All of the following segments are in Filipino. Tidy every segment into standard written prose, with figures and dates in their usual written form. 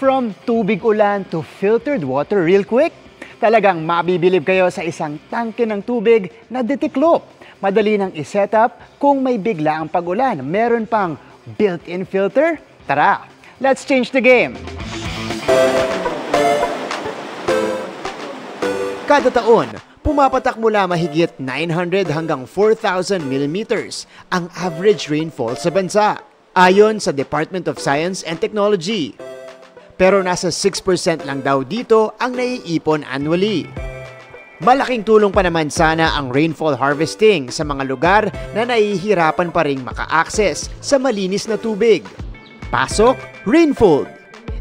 From tubig ulan to filtered water real quick, talagang mabibilib kayo sa isang tangke ng tubig na detiklop. Madali nang iset up kung may bigla ang pag-ulan. Meron pang built-in filter. Tara, let's change the game! Kada taon, pumapatak mula mahigit 900 hanggang 4,000 millimeters ang average rainfall sa bansa, ayon sa Department of Science and Technology. Pero nasa 6% lang daw dito ang naiipon annually. Malaking tulong pa naman sana ang rainfall harvesting sa mga lugar na nahihirapan pa ring maka-access sa malinis na tubig. Pasok, Rainfold.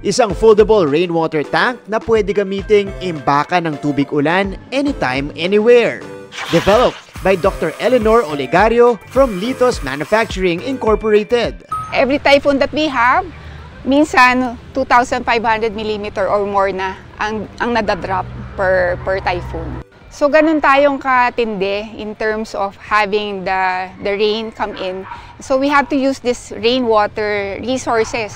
Isang foldable rainwater tank na pwede gamiting imbakan ng tubig ulan anytime, anywhere. Developed by Dr. Eleanor Olegario from Litos Manufacturing Incorporated. Every typhoon that we have, minsan 2,500 millimeter or more na ang nadadrop per typhoon. So ganun tayong katindi in terms of having the rain come in. So we have to use this rainwater resources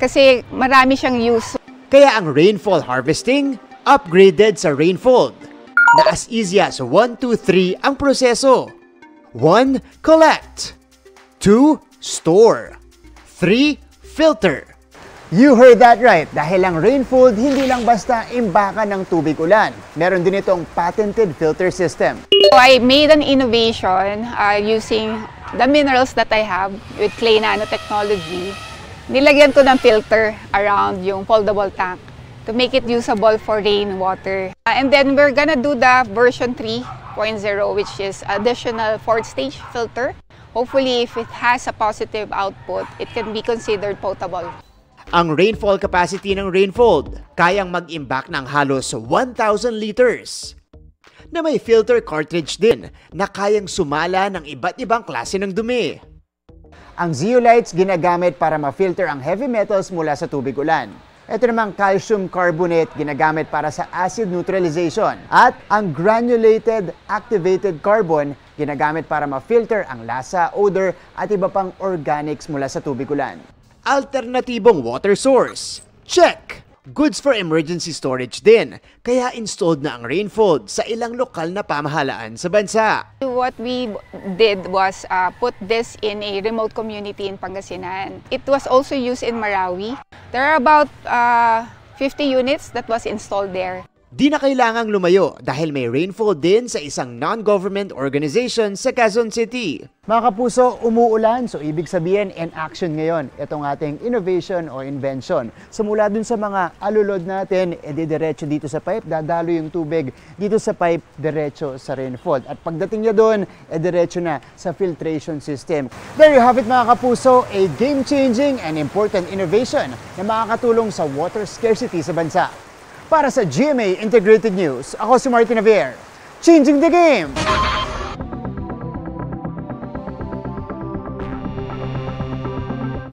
kasi marami siyang use. Kaya ang rainfall harvesting upgraded sa Rainfold na as easy as 1, 2, 3 ang proseso. 1. Collect. 2. Store. 3. Filter. You heard that right, dahil ang Rainfold hindi lang basta imbakan ng tubig ulan. Meron din itong patented filter system. So I made an innovation using the minerals that I have with clay nanotechnology. Nilagyan ko ng filter around yung foldable tank to make it usable for rainwater. And then we're gonna do the version 3.0, which is additional 4th stage filter. Hopefully, if it has a positive output, it can be considered potable. Ang rainfall capacity ng Rainfold kayang mag-imbak ng halos 1,000 liters. Na may filter cartridge din na kayang sumala ng iba't ibang klase ng dumi. Ang zeolites ginagamit para ma-filter ang heavy metals mula sa tubig ulan. Ito namang calcium carbonate ginagamit para sa acid neutralization. At ang granulated activated carbon ginagamit para ma-filter ang lasa, odor at iba pang organics mula sa tubig ulan. Alternatibong water source. Check! Goods for emergency storage din. Kaya installed na ang Rainfold sa ilang lokal na pamahalaan sa bansa. What we did was put this in a remote community in Pangasinan. It was also used in Marawi. There are about 50 units that was installed there. Di na kailangang lumayo dahil may Rainfold din sa isang non-government organization sa Quezon City. Mga kapuso, umuulan, so ibig sabihin in action ngayon itong ating innovation o invention. So mula dun sa mga alulod natin, diretso dito sa pipe, dadalo yung tubig dito sa pipe, diretso sa Rainfold. At pagdating niya dun, diretso na sa filtration system. There you have it mga kapuso, a game-changing and important innovation na makakatulong sa water scarcity sa bansa. Para sa GMA Integrated News, ako si Martin Javier, changing the game!